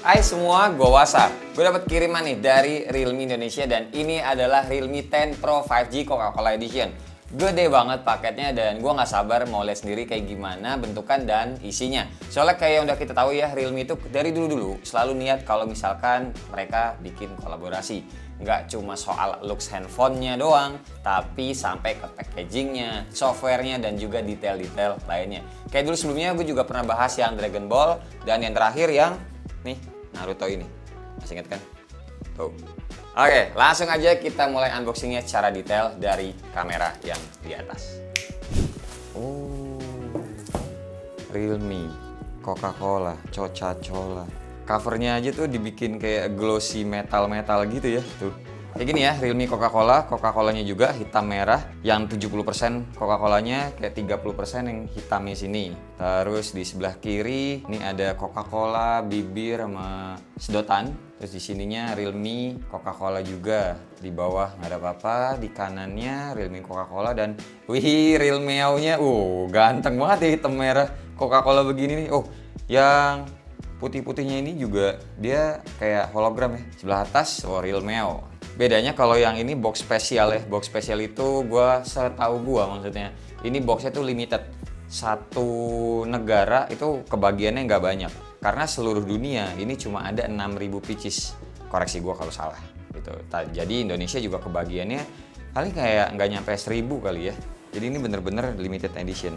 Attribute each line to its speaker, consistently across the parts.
Speaker 1: Hai semua, gue WhatsApp. Gue dapat kiriman nih dari Realme Indonesia dan ini adalah Realme 10 Pro 5G Coca-Cola Edition. Gede banget paketnya dan gue nggak sabar mau lihat sendiri kayak gimana bentukan dan isinya. Soalnya kayak yang udah kita tahu ya, Realme itu dari dulu-dulu selalu niat kalau misalkan mereka bikin kolaborasi. Nggak cuma soal looks handphonenya doang, tapi sampai ke packagingnya, softwarenya, dan juga detail-detail lainnya. Kayak dulu sebelumnya gue juga pernah bahas yang Dragon Ball dan yang terakhir yang nih Naruto ini. Masih ingat kan? Tuh. Oke, langsung aja kita mulai unboxingnya secara detail dari kamera yang di atas. Oh, Realme, Coca-Cola, Coca-Cola. Covernya aja tuh dibikin kayak glossy metal-metal gitu ya. Tuh. Kayak gini ya, Realme Coca-Cola, Coca-Colanya juga hitam merah, yang 70% Coca-Colanya kayak 30% yang hitamnya sini. Terus di sebelah kiri ini ada Coca-Cola, bibir sama sedotan. Terus di sininya Realme Coca-Cola juga. Di bawah nggak ada apa-apa, di kanannya Realme Coca-Cola dan wih, Realme-nya ganteng banget ya hitam merah Coca-Cola begini nih. Oh, yang putih-putihnya ini juga dia kayak hologram ya. Sebelah atas Realme. Bedanya kalau yang ini box spesial ya. Box spesial itu setahu gua maksudnya ini boxnya tuh limited. Satu negara itu kebagiannya nggak banyak. Karena seluruh dunia ini cuma ada 6.000 pieces. Koreksi gua kalau salah gitu. Jadi Indonesia juga kebagiannya paling kayak nggak nyampe 1.000 kali ya. Jadi ini bener-bener limited edition.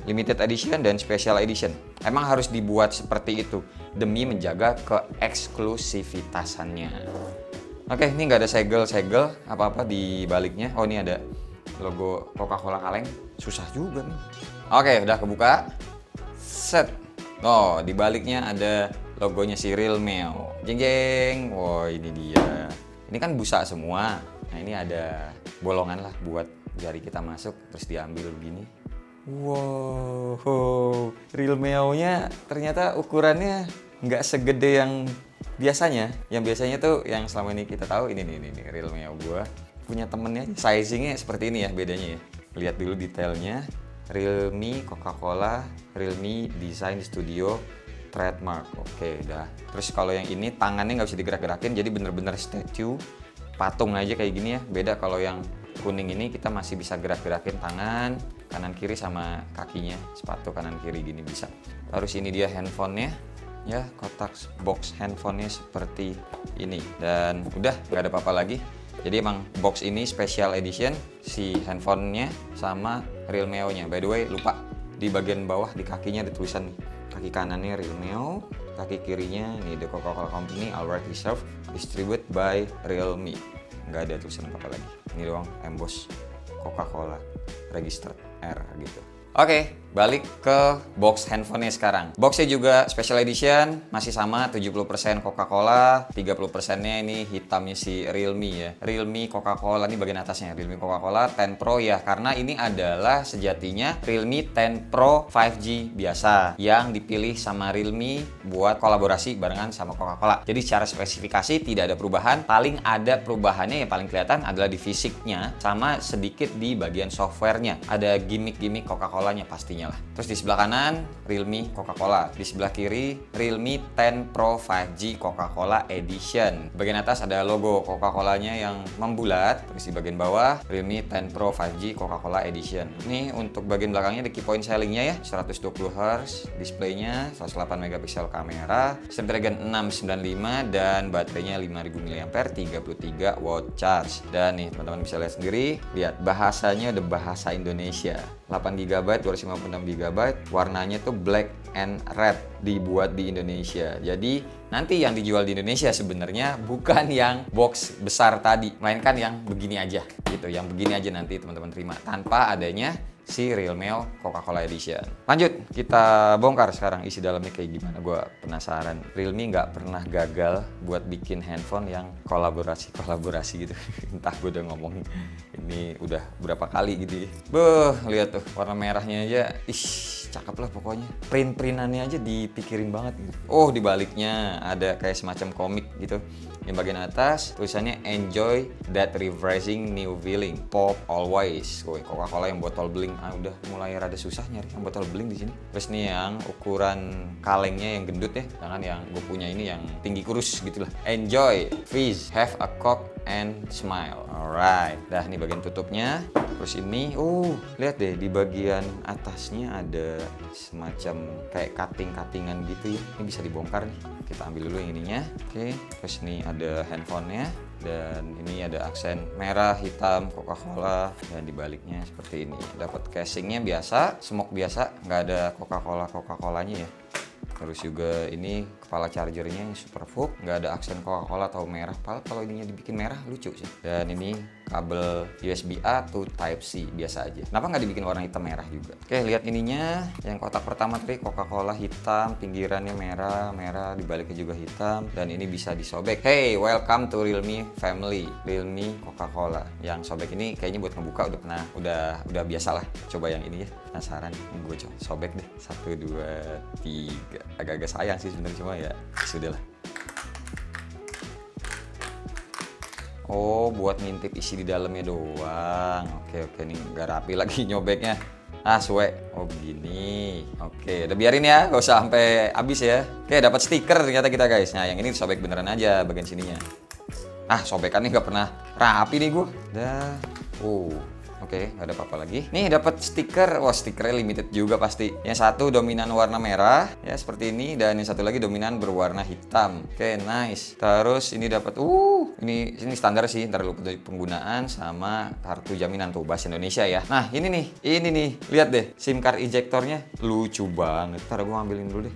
Speaker 1: Limited edition dan special edition. Emang harus dibuat seperti itu demi menjaga keeksklusivitasannya. Oke, ini nggak ada segel-segel apa-apa di baliknya. Oh, ini ada logo Coca-Cola kaleng. Susah juga nih. Oke, udah kebuka. Set. Oh, di baliknya ada logonya si Realme. Jeng jeng. Wow, ini dia. Ini kan busa semua. Nah, ini ada bolongan lah buat jari kita masuk terus diambil begini. Wow, Realme-nya ternyata ukurannya nggak segede yang biasanya. Yang biasanya tuh yang selama ini kita tahu ini Realme gua punya temennya sizingnya seperti ini ya bedanya ya. Lihat dulu detailnya. Realme Coca-Cola, Realme Design Studio trademark. Oke, udah. Terus kalau yang ini tangannya nggak bisa digerak-gerakin, jadi bener-bener statue patung aja kayak gini ya. Beda kalau yang kuning ini kita masih bisa gerak-gerakin tangan kanan kiri sama kakinya, sepatu kanan kiri gini bisa. Terus ini dia handphonenya. Ya, kotak box handphonenya seperti ini dan udah nggak ada apa-apa lagi. Jadi emang box ini special edition si handphonenya sama Realme-nya. By the way, lupa di bagian bawah di kakinya ada tulisan nih. Kaki kanannya Realme, kaki kirinya nih The Coca-Cola Company, Alright Reserve, distributed by Realme. Nggak ada tulisan apa lagi. Ini doang emboss Coca-Cola, registered R gitu. Oke, balik ke box handphonenya sekarang. Boxnya juga special edition, masih sama 70% Coca-Cola, 30%-nya ini hitamnya si Realme ya. Realme Coca-Cola, ini bagian atasnya, Realme Coca-Cola 10 Pro ya, karena ini adalah sejatinya Realme 10 Pro 5G biasa yang dipilih sama Realme buat kolaborasi barengan sama Coca-Cola. Jadi secara spesifikasi tidak ada perubahan, paling ada perubahannya yang paling kelihatan adalah di fisiknya sama sedikit di bagian softwarenya. Ada gimmick-gimmick Coca-Cola pastinya lah. Terus di sebelah kanan Realme Coca-Cola, di sebelah kiri Realme 10 Pro 5G Coca-Cola Edition. Bagian atas ada logo Coca-Colanya yang membulat. Terus di bagian bawah Realme 10 Pro 5G Coca-Cola Edition. Ini untuk bagian belakangnya ada key point sellingnya ya, 120 Hz displaynya, 108 megapiksel kamera, Snapdragon 695 dan baterainya 5000 mAh, 33 watt charge. Dan nih teman-teman bisa lihat sendiri, lihat bahasanya udah bahasa Indonesia. 8 GB, 256 GB, warnanya tuh black and red, dibuat di Indonesia. Jadi nanti yang dijual di Indonesia sebenarnya bukan yang box besar tadi, melainkan yang begini aja gitu. Yang begini aja nanti teman-teman terima tanpa adanya si Realme Coca-Cola Edition. Lanjut, kita bongkar sekarang isi dalamnya kayak gimana. Gue penasaran. Realme nggak pernah gagal buat bikin handphone yang kolaborasi gitu. Entah gue udah ngomong ini udah berapa kali gitu ya. Lihat tuh warna merahnya aja, cakep lah pokoknya. Print-printannya aja dipikirin banget gitu. Oh, di baliknya ada kayak semacam komik gitu. Di bagian atas tulisannya enjoy that refreshing new feeling. Pop always. Woi, Coca-Cola yang botol beling. Udah mulai rada susah nyari yang botol beling di sini. Terus nih yang ukuran kalengnya yang gendut ya. Jangan yang gue punya ini yang tinggi kurus gitu lah. Enjoy, fizz, have a coke and smile. Alright. Dah nih bagian tutupnya. Terus ini, lihat deh di bagian atasnya ada semacam kayak cutting-cuttingan gitu ya. Ini bisa dibongkar nih. Kita ambil dulu yang ininya. Oke. Terus ini ada handphonenya. Dan ini ada aksen merah, hitam, Coca-Cola. Dan dibaliknya seperti ini. Dapat casingnya biasa, smoke biasa. Nggak ada Coca-Colanya ya. Terus juga ini kepala chargernya yang Superfook, nggak ada aksen Coca-Cola atau merah. Kalau ininya dibikin merah lucu sih. Dan ini kabel USB A to Type C biasa aja. Kenapa nggak dibikin warna hitam merah juga? Oke, lihat ininya. Yang kotak pertama tadi Coca-Cola hitam, pinggirannya merah, dibaliknya juga hitam. Dan ini bisa disobek. Hey, welcome to Realme family, Realme Coca-Cola. Yang sobek ini kayaknya buat ngebuka udah biasa lah. Coba yang ini ya. Penasaran, ini gue coba sobek deh. 1, 2, 3. Agak-agak sayang sih sebenarnya, cuma ya sudahlah. Oh, buat ngintip isi di dalamnya doang. Oke, ini nggak rapi lagi nyobeknya. Suwe. Oh, begini. Oke, udah biarin ya, gak usah sampai habis ya. Oke, dapat stiker ternyata kita guys. Nah, yang ini sobek beneran aja bagian sininya. Sobekannya nggak pernah rapi nih gue. Oke, nggak ada apa-apa lagi. Nih dapat stiker. Wah, stikernya limited juga pasti. Yang satu dominan warna merah ya seperti ini, dan yang satu lagi dominan berwarna hitam. Oke, nice. Terus ini dapat ini standar sih, ntar lupa penggunaan sama kartu jaminan tuh bahasa Indonesia ya. Nah, ini nih. Lihat deh, SIM card ejectornya lucu banget. Ntar gue ambilin dulu deh.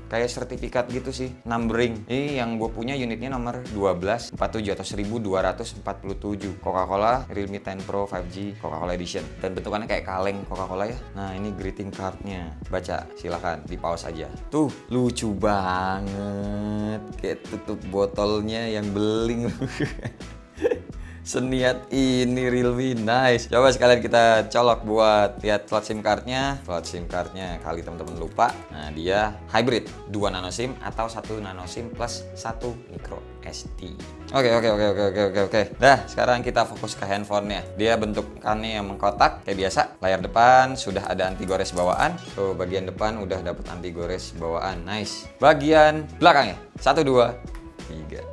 Speaker 1: Kayak sertifikat gitu sih, numbering. Ini yang gue punya unitnya nomor 1247 atau 1247. Coca-Cola Realme 10 Pro 5G Coca-Cola Edition. Dan bentukannya kayak kaleng Coca-Cola ya. Nah, ini greeting cardnya. Baca, silakan di pause aja. Tuh, lucu banget. Kayak tutup botolnya yang beling. Seniat ini Realme, nice. Coba sekalian kita colok buat lihat slot SIM cardnya. Slot SIM cardnya kali teman-teman lupa. Nah, dia hybrid 2 nano SIM atau 1 nano SIM plus 1 micro SD. Oke. Dah, sekarang kita fokus ke handphonenya. Dia bentukannya yang mengkotak kayak biasa. Layar depan sudah ada anti gores bawaan. Tuh, bagian depan udah dapat anti gores bawaan, nice. Bagian belakangnya 1, 2, 3.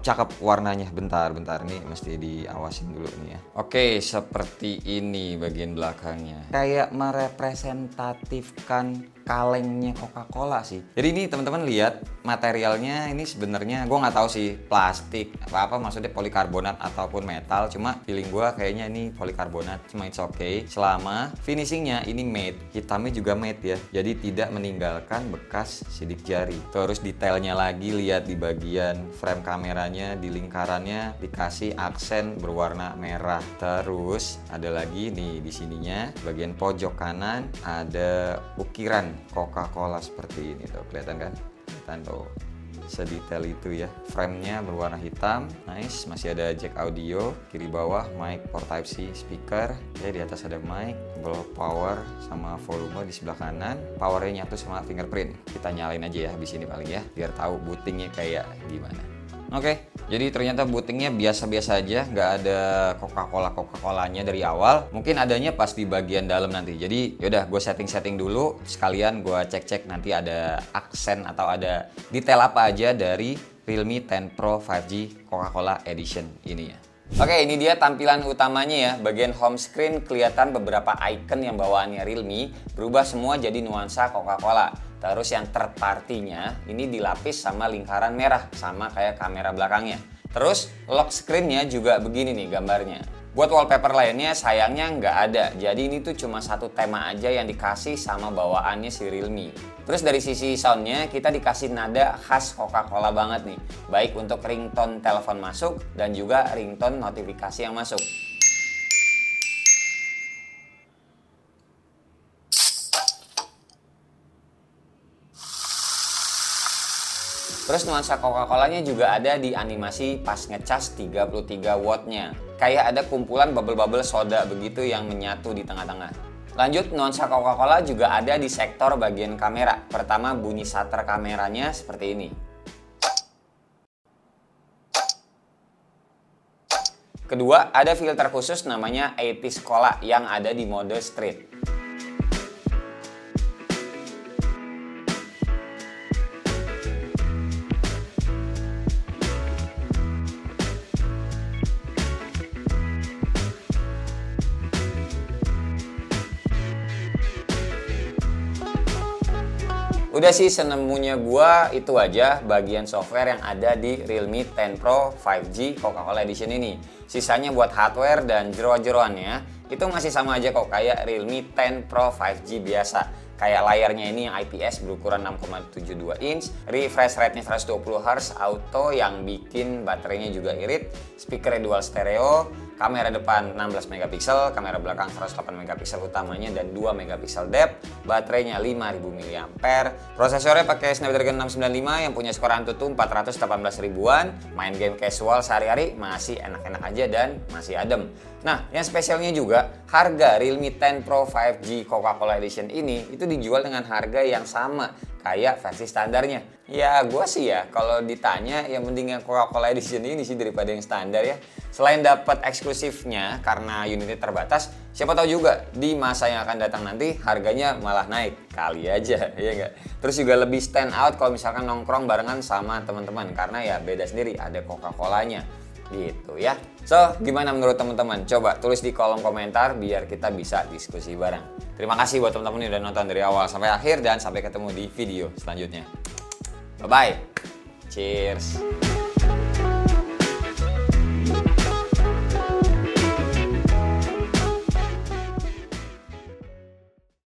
Speaker 1: Cakep warnanya. Bentar nih mesti diawasin dulu nih ya. Oke, seperti ini bagian belakangnya. Kayak merepresentatifkan kalengnya Coca-Cola sih. Jadi ini teman-teman lihat materialnya ini sebenarnya gue nggak tahu sih plastik apa maksudnya polikarbonat ataupun metal. Cuma feeling gue kayaknya ini polikarbonat. Cuma it's okay selama finishingnya ini matte, hitamnya juga matte ya. Jadi tidak meninggalkan bekas sidik jari. Terus detailnya lagi lihat di bagian frame kameranya, di lingkarannya dikasih aksen berwarna merah. Terus ada lagi nih di sininya bagian pojok kanan ada ukiran Coca-Cola seperti ini tuh, kelihatan kan? Kelihatan tuh, sedetail itu ya. Framenya berwarna hitam, nice. Masih ada jack audio, kiri bawah mic port Type C speaker. Ya, di atas ada mic, tombol power sama volume di sebelah kanan. Powernya nyatu sama fingerprint. Kita nyalain aja ya habis ini paling ya, biar tahu bootingnya kayak gimana. Oke, jadi ternyata bootingnya biasa-biasa aja, nggak ada Coca-Colanya dari awal. Mungkin adanya pas di bagian dalam nanti. Jadi yaudah, gue setting dulu, sekalian gue cek nanti ada aksen atau ada detail apa aja dari Realme 10 Pro 5G Coca-Cola Edition ini ya. Oke, ini dia tampilan utamanya ya. Bagian home screen kelihatan beberapa icon yang bawaannya Realme berubah semua jadi nuansa Coca-Cola. Terus yang third party-nya ini dilapis sama lingkaran merah, sama kayak kamera belakangnya. Terus lock screen-nya juga begini nih gambarnya. Buat wallpaper lainnya sayangnya nggak ada. Jadi ini tuh cuma satu tema aja yang dikasih sama bawaannya si Realme. Terus dari sisi soundnya kita dikasih nada khas Coca-Cola banget nih. Baik untuk ringtone telepon masuk dan juga ringtone notifikasi yang masuk. Terus nuansa Coca-Colanya juga ada di animasi pas ngecas 33 wattnya. Kayak ada kumpulan bubble-bubble soda begitu yang menyatu di tengah-tengah. Lanjut, nuansa Coca-Cola juga ada di sektor bagian kamera. Pertama, bunyi shutter kameranya seperti ini.
Speaker 2: Kedua, ada filter khusus namanya 80s Cola yang ada di mode street. Udah sih senemunya gua itu aja bagian software yang ada di Realme 10 Pro 5G Coca-Cola Edition ini. Sisanya buat hardware dan jeroan-jeroannya itu masih sama aja kok kayak Realme 10 Pro 5G biasa. Kayak layarnya ini yang IPS berukuran 6,72 inch, refresh rate-nya 120 Hz, auto yang bikin baterainya juga irit, speaker dual stereo, kamera depan 16 megapiksel, kamera belakang 108 megapiksel utamanya dan 2 megapiksel depth, baterainya 5000 mAh, prosesornya pakai Snapdragon 695 yang punya skor Antutu 418 ribuan, main game casual sehari-hari masih enak-enak aja dan masih adem. Nah, yang spesialnya juga, harga Realme 10 Pro 5G Coca-Cola Edition ini itu dijual dengan harga yang sama kayak versi standarnya. Ya, gue sih ya kalau ditanya yang mending yang Coca-Cola Edition ini sih daripada yang standar ya. Selain dapat eksklusifnya karena unitnya terbatas, siapa tahu juga di masa yang akan datang nanti harganya malah naik. Kali aja, ya nggak? Terus juga lebih stand out kalau misalkan nongkrong barengan sama teman-teman karena ya beda sendiri, ada Coca-Colanya. Gitu ya. So, gimana menurut teman-teman? Coba tulis di kolom komentar biar kita bisa diskusi bareng. Terima kasih buat teman-teman yang udah nonton dari awal sampai akhir dan sampai ketemu di video selanjutnya. Bye-bye. Cheers.